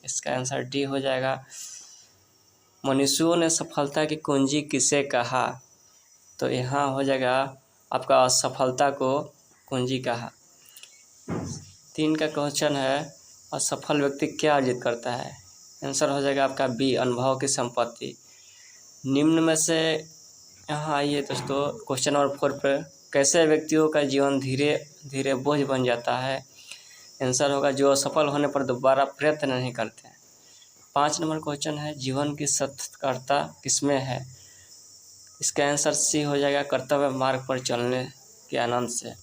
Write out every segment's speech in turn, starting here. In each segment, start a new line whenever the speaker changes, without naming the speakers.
इसका answer D हो जाएगा। मनुष्यों ने सफलता की कुंजी किसे कहा? तो यहाँ हो जाएगा आपका असफलता को कुंजी कहा। 3 का क्वेश्चन है, असफल व्यक्ति क्या अर्जित करता है? आंसर हो जाएगा आपका बी, अनुभव की संपत्ति। निम्न में से यहाँ आइए दोस्तों क्वेश्चन नंबर 4 पर, कैसे व्यक्तियों का जीवन धीरे धीरे बोझ बन जाता है? आंसर होगा जो असफल होने पर दोबारा प्रयत्न नहीं करते हैं। 5 नंबर क्वेश्चन है, जीवन की सार्थकता किसमें है? इसका आंसर सी हो जाएगा, कर्तव्य मार्ग पर चलने के आनंद से।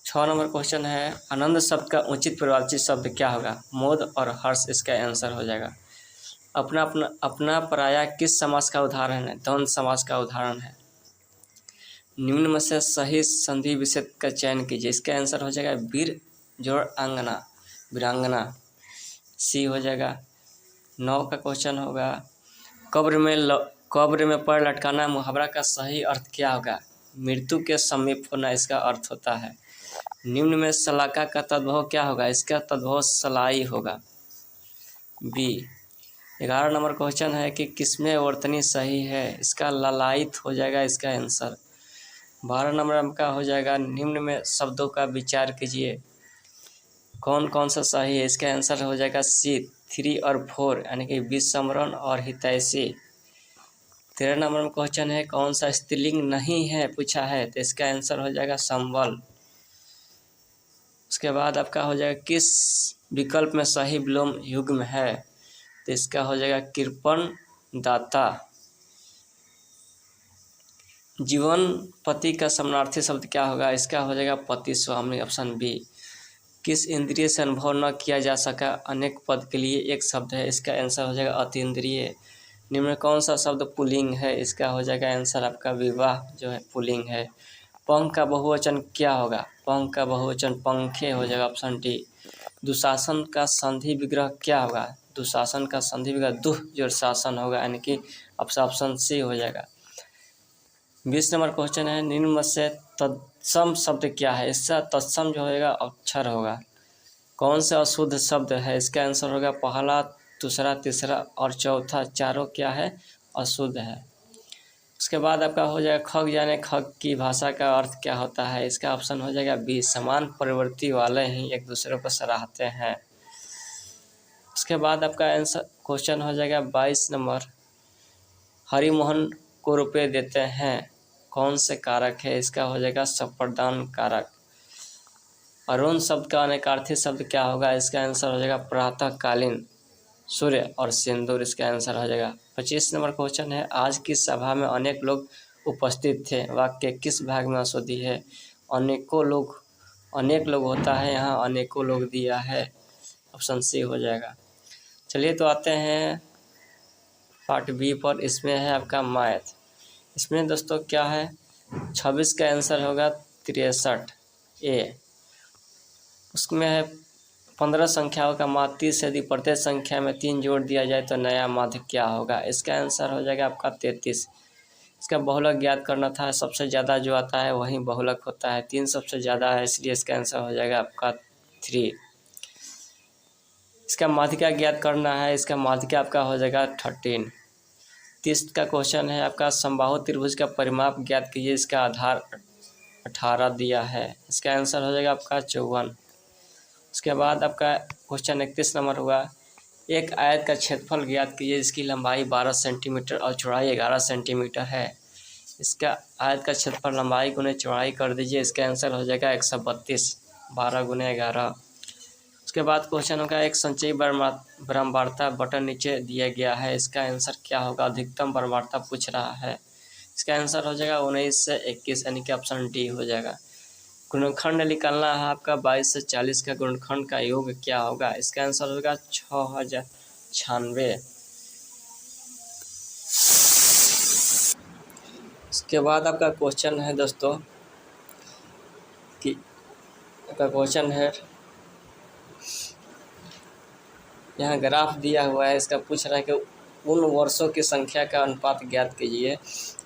6 नंबर क्वेश्चन है, आनंद शब्द का उचित परिभाषित शब्द क्या होगा? मोद और हर्ष इसका आंसर हो जाएगा। अपना पराया किस समास का उदाहरण है? द्वंद्व समास का उदाहरण है। निम्न में से सही संधि विशेष का चयन कीजिए। इसका आंसर हो जाएगा वीर जोड़ आंगना, वीरांगना, सी हो जाएगा। 9 का क्वेश्चन होगा, कब्र में पैर लटकाना मुहावरा का सही अर्थ क्या होगा? मृत्यु के समीप होना इसका अर्थ होता है। निम्न में सलाका का तद्भव क्या होगा? इसका तद्भव सलाई होगा, बी। 11 नंबर क्वेश्चन है कि किसमें वर्तनी सही है? इसका ललायित हो जाएगा इसका आंसर। 12 नंबर का हो जाएगा, निम्न में शब्दों का विचार कीजिए, कौन कौन सा सही है? इसका आंसर हो जाएगा सी, 3 और 4 यानी कि विस्मरण और हितैषी। 13 नंबर में क्वेश्चन है, कौन सा स्त्रीलिंग नहीं है पूछा है? तो इसका आंसर हो जाएगा संबल। उसके बाद आपका हो जाएगा किस विकल्प में सही विलोम युग्म है? तो इसका हो जाएगा कृपण दाता। जीवन पति का समानार्थी शब्द क्या होगा? इसका हो जाएगा पति स्वामी, ऑप्शन बी। किस इंद्रिय से अनुभव न किया जा सका अनेक पद के लिए एक शब्द है? इसका आंसर हो जाएगा अतीन्द्रिय। निम्न में कौन सा शब्द पुल्लिंग है? इसका हो जाएगा आंसर आपका विवाह जो है पुल्लिंग है। पंख का बहुवचन क्या होगा? पंख का बहुवचन पंखे हो जाएगा, ऑप्शन डी। दुशासन का संधि विग्रह क्या होगा? दुशासन का संधि विग्रह दुह जो शासन होगा, यानी कि ऑप्शन सी हो जाएगा। 20 नंबर क्वेश्चन है, निम्न में से तत्सम शब्द क्या है? इसका तत्सम जो होगा अक्षर होगा। कौन सा अशुद्ध शब्द है? इसका आंसर होगा पहला, दूसरा, तीसरा और चौथा, चारों क्या है? अशुद्ध है। उसके बाद आपका हो जाएगा खग, यानी खग की भाषा का अर्थ क्या होता है? इसका ऑप्शन हो जाएगा बी, समान प्रवृत्ति वाले ही एक दूसरे को सराहते हैं। उसके बाद आपका आंसर क्वेश्चन हो जाएगा 22 नंबर, हरिमोहन को रुपये देते हैं, कौन से कारक है? इसका हो जाएगा संप्रदान कारक। अरुण शब्द का अनेकार्थी शब्द क्या होगा? इसका आंसर हो जाएगा प्रातःकालीन, सूर्य और सिंदूर इसका आंसर हो जाएगा। 25 नंबर क्वेश्चन है, आज की सभा में अनेक लोग उपस्थित थे, वाक्य किस भाग में अशुद्धि है? अनेकों लोग, अनेक लोग होता है, यहाँ अनेकों लोग दिया है, ऑप्शन सी हो जाएगा। चलिए तो आते हैं पार्ट बी पर। इसमें है आपका मैथ। इसमें दोस्तों क्या है, 26 का आंसर होगा 63 ए। उसमें है 15 संख्याओं का माध्य 30 यदि प्रत्येक संख्या में 3 जोड़ दिया जाए तो नया माध्य क्या होगा? इसका आंसर हो जाएगा आपका 33। इसका बहुलक ज्ञात करना था, सबसे ज़्यादा जो आता है वही बहुलक होता है, 3 सबसे ज़्यादा है इसलिए इसका आंसर हो जाएगा आपका 3। इसका माध्यिका ज्ञात करना है, इसका माध्यिका आपका हो जाएगा 13। 30 का क्वेश्चन है आपका, समबाहु त्रिभुज का परिमाप ज्ञात कीजिए, इसका आधार 18 दिया है, इसका आंसर हो जाएगा आपका 54। उसके बाद आपका क्वेश्चन 31 नंबर हुआ, एक आयत का क्षेत्रफल ज्ञात कीजिए, इसकी लंबाई 12 सेंटीमीटर और चौड़ाई 11 सेंटीमीटर है। इसका आयत का क्षेत्रफल लंबाई गुने चौड़ाई कर दीजिए, इसका आंसर हो जाएगा 132, 12 गुने 11। उसके बाद क्वेश्चन होगा, एक संचयी बारंबारता बटन नीचे दिया गया है, इसका आंसर क्या होगा? अधिकतम बारंबारता पूछ रहा है, इसका आंसर हो जाएगा 19 से 21 यानी कि ऑप्शन डी हो जाएगा। गुणनखंड निकालना है आपका, 22 से 40 का गुणनखंड का योग क्या होगा? इसका आंसर होगा 6096। उसके बाद आपका क्वेश्चन है दोस्तों कि आपका क्वेश्चन है, यहाँ ग्राफ दिया हुआ है, इसका पूछ रहा है कि उन वर्षों की संख्या का अनुपात ज्ञात कीजिए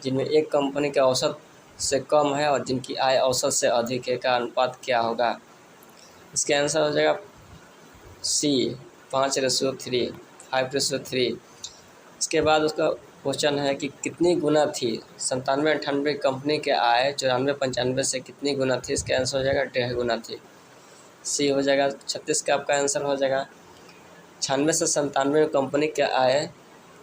जिनमें एक कंपनी के औसत से कम है और जिनकी आय औसत से अधिक है, का अनुपात क्या होगा? इसके आंसर हो जाएगा सी, 5:3, 5:3। इसके बाद उसका क्वेश्चन है कि कितनी गुना थी 97-98 कंपनी के आय 94-95 से कितनी गुना थी। इसका आंसर हो जाएगा 1.5 गुना थी। सी हो जाएगा। 36 का आपका आंसर हो जाएगा 96 से 97 कंपनी के आय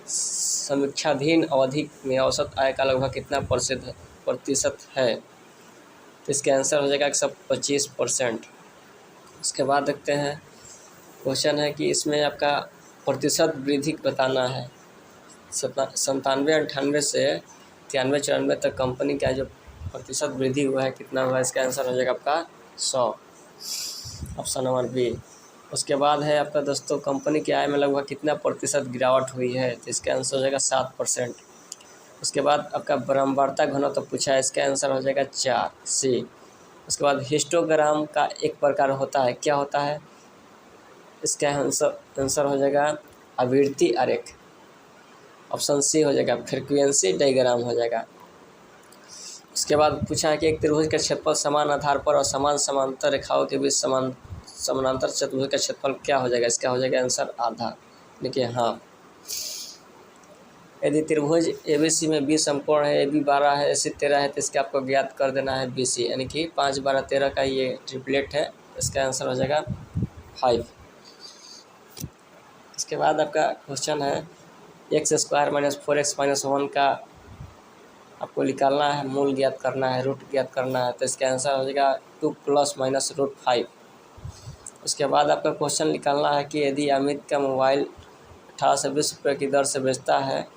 समीक्षाधीन अवधि में औसत आय का लगभग कितना प्रतिशत है। तो इसका आंसर हो जाएगा 125%। उसके बाद देखते हैं क्वेश्चन है कि इसमें आपका प्रतिशत वृद्धि बताना है। 97-98 से 93-94 तक कंपनी का जो प्रतिशत वृद्धि हुआ है कितना हुआ है। इसका आंसर हो जाएगा आपका 100, ऑप्शन नंबर बी। उसके बाद है आपका दोस्तों कंपनी की आय में लगभग कितना प्रतिशत गिरावट हुई है। तो इसका आंसर हो जाएगा 7%। उसके बाद आपका बारंबारता घनत्व तो पूछा है। इसका आंसर हो जाएगा 4, सी। उसके बाद हिस्टोग्राम का एक प्रकार होता है, क्या होता है। इसका आंसर हो जाएगा आवृत्ति आरेख, ऑप्शन सी हो जाएगा फ्रीक्वेंसी डायग्राम हो जाएगा। उसके बाद पूछा है कि एक त्रिभुज का क्षेत्रफल समान आधार पर और समान समांतर रेखाओं के बीच समानांतर चतुर्भुज का क्षेत्रफल क्या हो जाएगा। इसका हो जाएगा आंसर आधा। देखिए हाँ, यदि त्रिभुज ABC में 20 समकोण है, AB 12 है, AC 13 है, तो इसका आपको ज्ञात कर देना है BC, यानी कि 5, 12, 13 का ये ट्रिपलेट है। इसका आंसर हो जाएगा 5। इसके बाद आपका क्वेश्चन है x² - 4x - 1 का आपको निकालना है, मूल ज्ञात करना है, रूट ज्ञात करना है। तो इसका आंसर हो जाएगा 2 ± √5। उसके बाद आपका क्वेश्चन निकालना है कि यदि अमित का मोबाइल 18 से 20 रुपये की दर से बेचता है,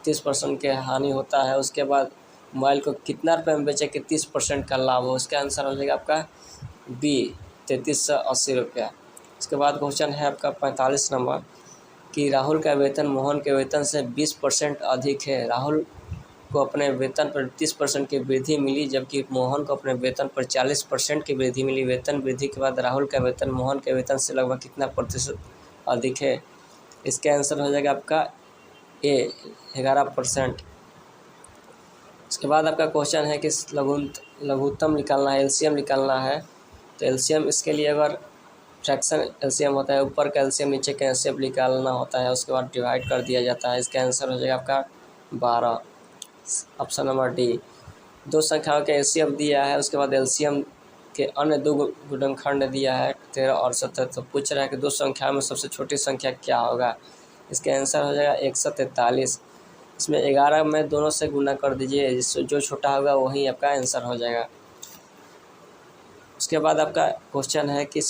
30% के हानि होता है। उसके बाद मोबाइल को कितना रुपये में बेचे कि 30% का लाभ हो। इसका आंसर हो जाएगा आपका बी, 3380 रुपया। उसके बाद क्वेश्चन है आपका 45 नंबर कि राहुल का वेतन मोहन के वेतन से 20% अधिक है। राहुल को अपने वेतन पर 30% की वृद्धि मिली, जबकि मोहन को अपने वेतन पर 40% की वृद्धि मिली। वेतन वृद्धि के बाद राहुल का वेतन मोहन के वेतन से लगभग कितना प्रतिशत अधिक है। इसका आंसर हो जाएगा आपका ए, 11%। उसके बाद आपका क्वेश्चन है कि लघुत्तम निकालना है, एलसीएम निकालना है। तो एलसीएम इसके लिए अगर फ्रैक्शन एलसीएम होता है, ऊपर का एलसीएम नीचे का एलसीएम निकालना होता है, उसके बाद डिवाइड कर दिया जाता है। इसका आंसर हो जाएगा आपका 12, ऑप्शन नंबर डी। दो संख्याओं के एलसीएम दिया है, उसके बाद एलसीएम के अन्य दो गुणनखंड दिया है 13 और 17। तो पूछ रहा है कि दो संख्याओं में सबसे छोटी संख्या क्या होगा। इसका आंसर हो जाएगा 143। इसमें 11 में दोनों से गुना कर दीजिए, जिससे जो छोटा होगा वही आपका आंसर हो जाएगा। उसके बाद आपका क्वेश्चन है कि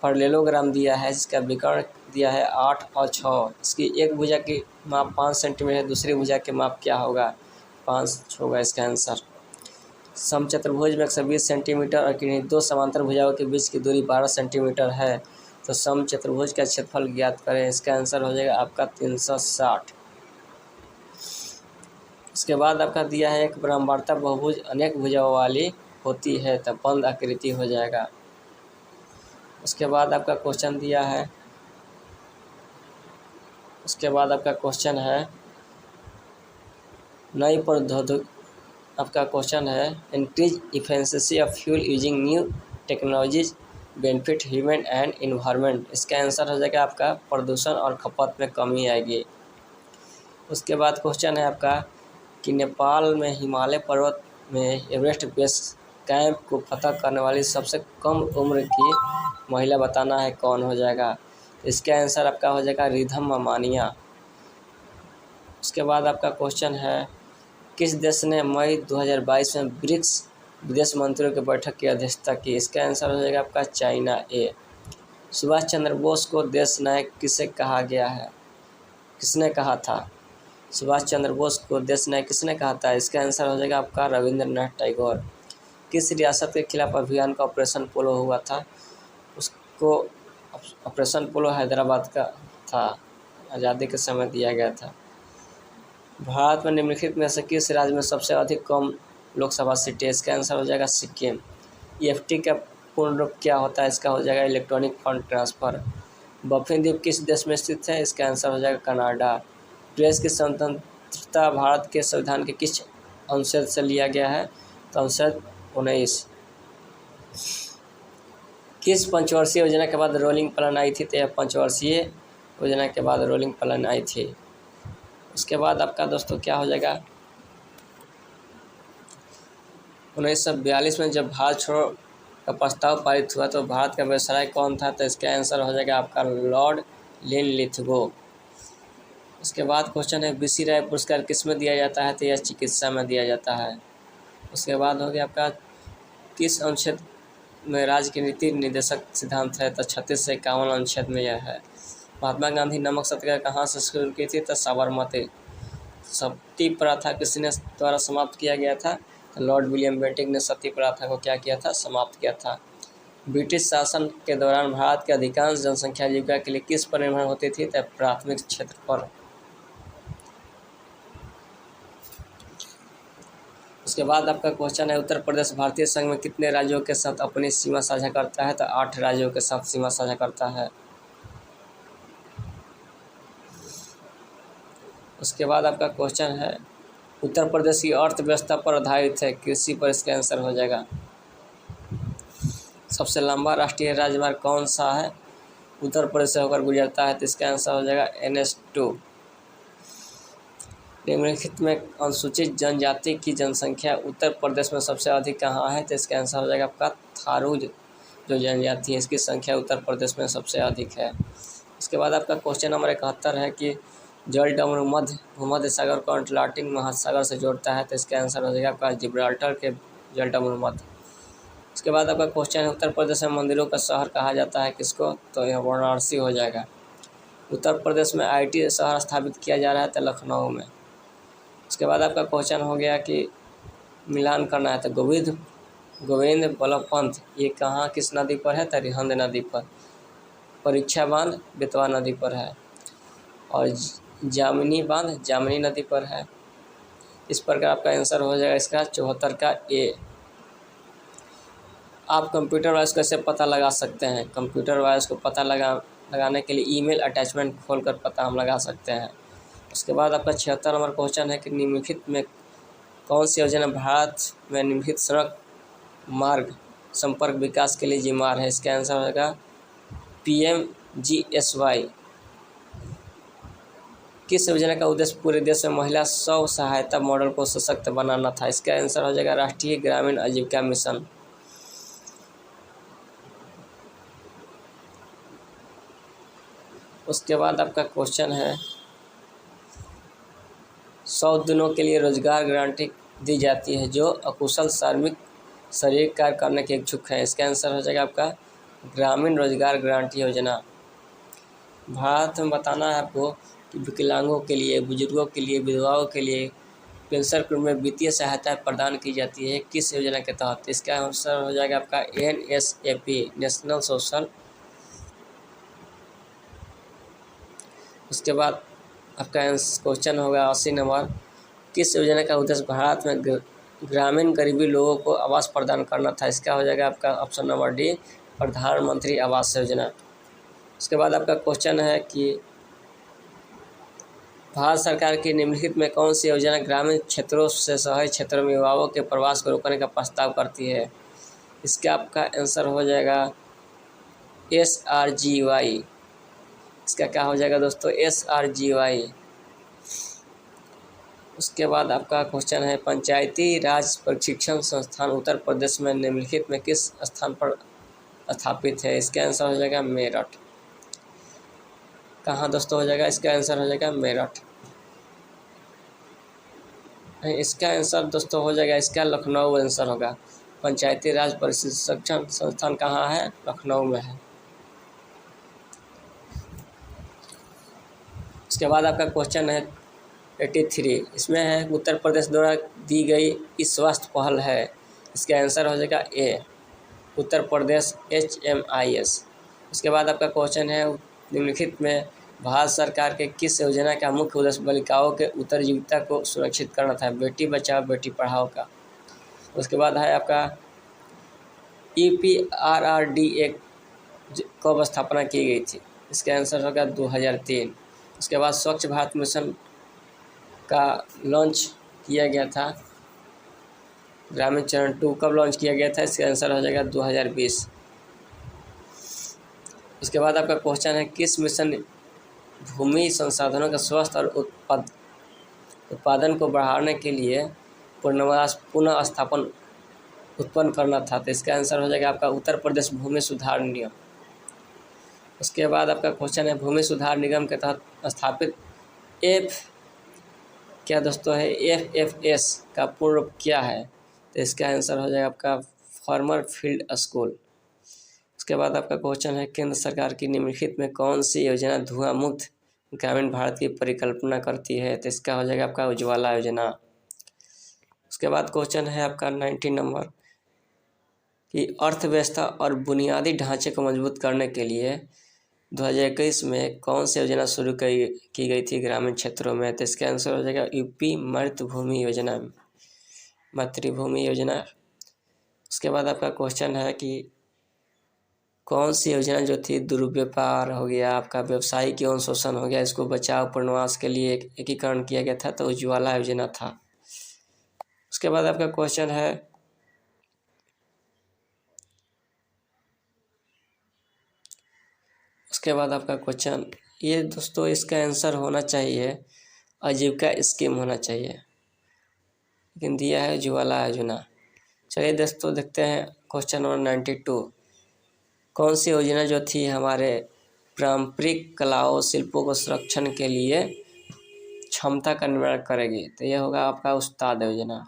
पैरेललोग्राम दिया है, जिसका विकर्ण दिया है 8 और 6। इसकी एक भुजा की माप 5 सेंटीमीटर है, दूसरी भुजा की माप क्या होगा, 5 होगा इसका आंसर। समचतुर्भुज में 120 सेंटीमीटर और किन्हीं दो समांतर भुजाओं के बीच की दूरी 12 सेंटीमीटर है। तो समचतुर्भुज का क्षेत्रफल ज्ञात करें। इसका आंसर हो जाएगा आपका 360। उसके बाद आपका दिया है एक ब्रह्मांडता बहुभुज अनेक भुजाओं वाली होती है, तो बंद आकृति हो जाएगा। उसके बाद आपका क्वेश्चन दिया है, उसके बाद आपका क्वेश्चन है नई प्रौद्योगिकी। आपका क्वेश्चन है increase efficiency of fuel using new technologies benefit human and environment. इसका आंसर हो जाएगा आपका प्रदूषण और खपत में कमी आएगी। उसके बाद क्वेश्चन है आपका कि नेपाल में हिमालय पर्वत में एवरेस्ट बेस कैंप को फतह करने वाली सबसे कम उम्र की महिला बताना है, कौन हो जाएगा। इसका आंसर आपका हो जाएगा रिधम मानिया। उसके बाद आपका क्वेश्चन है किस देश ने मई 2022 में ब्रिक्स विदेश मंत्रियों की बैठक की अध्यक्षता की। इसका आंसर हो जाएगा आपका चाइना, ए। सुभाष चंद्र बोस को देश नायक किसे कहा गया है, किसने कहा था। सुभाष चंद्र बोस को देश नायक किसने कहा था। इसका आंसर हो जाएगा आपका रविंद्रनाथ टैगोर। किस रियासत के खिलाफ अभियान का ऑपरेशन पोलो हुआ था। उसको ऑपरेशन पोलो हैदराबाद का था, आज़ादी के समय दिया गया था। भारत में निम्नलिखित में से किस राज्य में सबसे अधिक कम लोकसभा सीटें। इसका आंसर हो जाएगा सिक्किम। EFT का पूर्ण रूप क्या होता है। इसका हो जाएगा इलेक्ट्रॉनिक फंड ट्रांसफ़र। बफिन द्वीप किस देश में स्थित है। इसका आंसर हो जाएगा कनाडा। प्रेस की स्वतंत्रता भारत के संविधान के किस अनुच्छेद से लिया गया है। तो अनुच्छेद 19। किस पंचवर्षीय योजना के बाद रोलिंग प्लान आई थी? तो यह पंचवर्षीय योजना के बाद रोलिंग प्लान आई थी। उसके बाद आपका दोस्तों क्या हो जाएगा, 1942 में जब भारत छोड़ो का प्रस्ताव पारित हुआ तो भारत का वायसराय कौन था? तो इसका आंसर हो जाएगा आपका लॉर्ड लिनलिथगो। उसके बाद क्वेश्चन है बीसी राय पुरस्कार किस में दिया जाता है? तो यह चिकित्सा में दिया जाता है। उसके बाद हो गया आपका किस अनुच्छेद में राज्य की नीति निर्देशक सिद्धांत है? तो 36 से 51 अनुच्छेद में यह है। महात्मा गांधी नमक सत्याग्रह कहाँ से शुरू की थी? तो साबरमती। सती प्रथा किसने द्वारा समाप्त किया गया था? तो लॉर्ड विलियम बेंटिक ने सती प्रथा को क्या किया था? समाप्त किया था। ब्रिटिश शासन के दौरान भारत की अधिकांश जनसंख्या आजीविका के लिए किस पर निर्भर होती थी? तो प्राथमिक क्षेत्र पर। उसके बाद आपका क्वेश्चन है उत्तर प्रदेश भारतीय संघ में कितने राज्यों के साथ अपनी सीमा साझा करता है? तो 8 राज्यों के साथ सीमा साझा करता है। उसके बाद आपका क्वेश्चन है उत्तर प्रदेश की अर्थव्यवस्था पर आधारित है, कृषि पर, इसका आंसर हो जाएगा। सबसे लंबा राष्ट्रीय राजमार्ग कौन सा है? उत्तर प्रदेश से होकर गुजरता है, तो इसका आंसर हो जाएगा NH2। निम्नलिखित में अनुसूचित जनजाति की जनसंख्या उत्तर प्रदेश में सबसे अधिक कहाँ है? तो इसका आंसर हो जाएगा आपका थारू जो जनजाति है इसकी संख्या उत्तर प्रदेश में सबसे अधिक है। उसके बाद आपका क्वेश्चन नंबर 71 है कि जलडमरू भूमध्य सागर को अटलांटिक महासागर से जोड़ता है, तो इसका आंसर हो जाएगा आपका जिब्राल्टर के जलडमरू मध्य। उसके बाद आपका क्वेश्चन है उत्तर प्रदेश में मंदिरों का शहर कहा जाता है किसको? तो यह वाराणसी हो जाएगा। उत्तर प्रदेश में IT शहर स्थापित किया जा रहा है, तो लखनऊ में। उसके बाद आपका क्वेश्चन हो गया कि मिलान करना है, तो गोविंद बल्लभ पंत ये कहाँ किस नदी पर है? तो रिहंद नदी पर। परीक्षा बांध बेतवा नदी पर है और जामिनी बांध जामिनी नदी पर है। इस प्रकार आपका आंसर हो जाएगा इसका 74 का A। आप कंप्यूटर वायरस कैसे पता लगा सकते हैं? कंप्यूटर वायरस को पता लगाने के लिए ईमेल अटैचमेंट खोलकर पता हम लगा सकते हैं। उसके बाद आपका 76 नंबर क्वेश्चन है कि निम्नलिखित में कौन सी योजना भारत में निम्नलिखित सड़क मार्ग संपर्क विकास के लिए जिम्मेदार है? इसका आंसर हो जाएगा PMGSY। किस योजना का उद्देश्य पूरे देश में महिला स्व सहायता मॉडल को सशक्त बनाना था? इसका आंसर हो जाएगा राष्ट्रीय ग्रामीण आजीविका मिशन। उसके बाद आपका क्वेश्चन है 100 दिनों के लिए रोजगार गारंटी दी जाती है जो अकुशल श्रमिक शारीरिक कार्य करने के इच्छुक हैं। इसका आंसर हो जाएगा आपका ग्रामीण रोजगार गारंटी योजना। भारत में बताना है आपको कि विकलांगों के लिए, बुजुर्गों के लिए, विधवाओं के लिए पेंशन में वित्तीय सहायता प्रदान की जाती है किस योजना के तहत? इसका आंसर हो जाएगा आपका NSAP नेशनल सोशल। उसके बाद आपका क्वेश्चन होगा 80 नंबर किस योजना का उद्देश्य भारत में ग्रामीण गरीबी लोगों को आवास प्रदान करना था? इसका हो जाएगा आपका ऑप्शन नंबर D प्रधानमंत्री आवास योजना। उसके बाद आपका क्वेश्चन है कि भारत सरकार की निम्नलिखित में कौन सी योजना ग्रामीण क्षेत्रों से शहरी क्षेत्रों में युवाओं के प्रवास को रोकने का प्रस्ताव करती है? इसका आपका आंसर हो जाएगा SRGY। इसका क्या हो जाएगा दोस्तों? SRGY। उसके बाद आपका क्वेश्चन है पंचायती राज प्रशिक्षण संस्थान उत्तर प्रदेश में निम्नलिखित में किस स्थान पर स्थापित है? इसका आंसर हो जाएगा मेरठ। कहाँ दोस्तों हो जाएगा? इसका आंसर हो जाएगा मेरठ। इसका आंसर दोस्तों हो जाएगा इसका लखनऊ आंसर होगा। पंचायती राज प्रशिक्षण संस्थान कहाँ है? लखनऊ में है। उसके बाद आपका क्वेश्चन है 83, इसमें है उत्तर प्रदेश द्वारा दी गई इस स्वास्थ्य पहल है। इसका आंसर हो जाएगा A उत्तर प्रदेश HMIS। उसके बाद आपका क्वेश्चन है निम्नलिखित में भारत सरकार के किस योजना का मुख्य उद्देश्य बालिकाओं के उत्तरजीविता को सुरक्षित करना था? बेटी बचाओ बेटी पढ़ाओ का। उसके बाद है आपका EPRRD कब स्थापना की गई थी? इसका आंसर होगा 2003। उसके बाद स्वच्छ भारत मिशन का लॉन्च किया गया था, ग्रामीण चरण 2 कब लॉन्च किया गया था? इसका आंसर हो जाएगा 2020। उसके बाद आपका क्वेश्चन है किस मिशन भूमि संसाधनों का स्वस्थ और उत्पादन को बढ़ाने के लिए पुनः स्थापन उत्पन्न करना था। तो इसका आंसर हो जाएगा आपका उत्तर प्रदेश भूमि सुधार निगम। उसके बाद आपका क्वेश्चन है भूमि सुधार निगम के तहत स्थापित क्या दोस्तों है FFS का पूर्ण रूप क्या है। तो इसका आंसर हो जाएगा आपका फार्मर फील्ड स्कूल। उसके बाद आपका क्वेश्चन है केंद्र सरकार की निम्नलिखित में कौन सी योजना धुआं मुक्त ग्रामीण भारत की परिकल्पना करती है। तो इसका हो जाएगा आपका उज्ज्वला योजना। उसके बाद क्वेश्चन है आपका 19 नंबर कि अर्थव्यवस्था और बुनियादी ढांचे को मजबूत करने के लिए 2021 में कौन सी योजना शुरू की गई थी ग्रामीण क्षेत्रों में। तो इसका आंसर हो जाएगा यूपी मातृभूमि योजना। उसके बाद आपका क्वेश्चन है कि कौन सी योजना जो थी दुर्व्यापार हो गया, आपका व्यवसायिक यौन शोषण हो गया, इसको बचाव पुनर्वास के लिए एकीकरण किया गया था। तो उज्ज्वला योजना था। उसके बाद आपका क्वेश्चन है ये दोस्तों इसका आंसर होना चाहिए आजीविका स्कीम होना चाहिए, लेकिन दिया है उज्ज्वला योजना। चलिए दोस्तों देखते हैं क्वेश्चन नंबर 92 कौन सी योजना जो थी हमारे पारंपरिक कलाओं शिल्पों को संरक्षण के लिए क्षमता का निर्माण करेगी। तो यह होगा आपका उस्ताद योजना।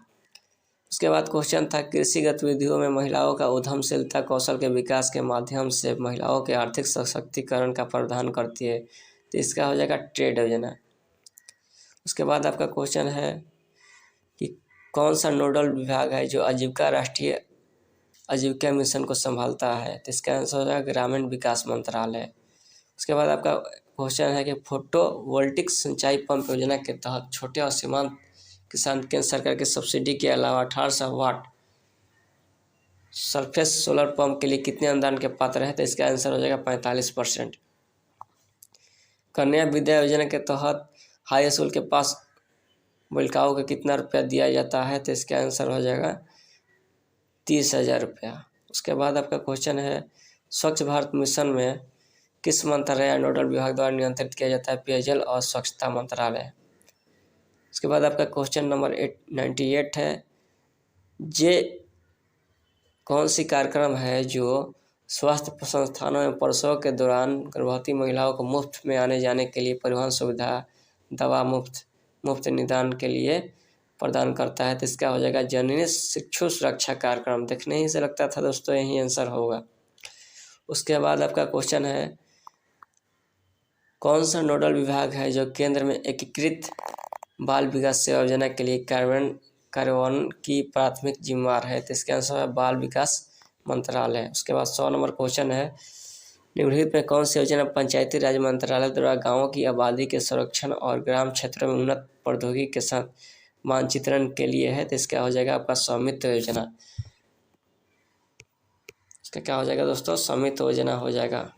उसके बाद क्वेश्चन था कृषि गतिविधियों में महिलाओं का उद्यमशीलता कौशल के विकास के माध्यम से महिलाओं के आर्थिक सशक्तिकरण का प्रावधान करती है। तो इसका हो जाएगा ट्रेड योजना। उसके बाद आपका क्वेश्चन है कि कौन सा नोडल विभाग है जो राष्ट्रीय आजीविका मिशन को संभालता है। तो इसका आंसर हो जाएगा ग्रामीण विकास मंत्रालय। उसके बाद आपका क्वेश्चन है कि फोटोवोल्टिक सिंचाई पंप योजना के तहत छोटे और सीमांत किसान केंद्र सरकार की सब्सिडी के अलावा 1800 वाट सरफेस सोलर पंप के लिए कितने अनुदान के पात्र हैं। तो इसका आंसर हो जाएगा 45%। कन्या विद्या योजना के तहत हाई स्कूल के पास बालिकाओं को कितना रुपया दिया जाता है। तो इसका आंसर हो जाएगा 30,000 रुपया। उसके बाद आपका क्वेश्चन है स्वच्छ भारत मिशन में किस मंत्रालय या नोडल विभाग द्वारा नियंत्रित किया जाता है। पेयजल और स्वच्छता मंत्रालय। उसके बाद आपका क्वेश्चन नंबर 98 है जे कौन सी कार्यक्रम है जो स्वास्थ्य संस्थानों में प्रसव के दौरान गर्भवती महिलाओं को मुफ्त में आने जाने के लिए परिवहन सुविधा, दवा मुफ्त निदान के लिए प्रदान करता है। तो इसका हो जाएगा जननी शिशु सुरक्षा कार्यक्रम। देखने ही से लगता था दोस्तों यही आंसर होगा। उसके बाद आपका क्वेश्चन है कौन सा नोडल विभाग है जो केंद्र में एकीकृत बाल विकास सेवा योजना के लिए कार्यान्वयन की प्राथमिक जिम्मेदार है। तो इसका आंसर है बाल विकास मंत्रालय। उसके बाद 100 नंबर क्वेश्चन है निम्नलिखित में कौन सी योजना पंचायती राज मंत्रालय द्वारा गाँवों की आबादी के संरक्षण और ग्राम क्षेत्रों में उन्नत प्रौद्योगिकी के साथ मानचित्रण के लिए है। तो इसका हो जाएगा आपका स्वामित्व योजना। इसका क्या हो जाएगा दोस्तों, स्वामित्व योजना हो जाएगा।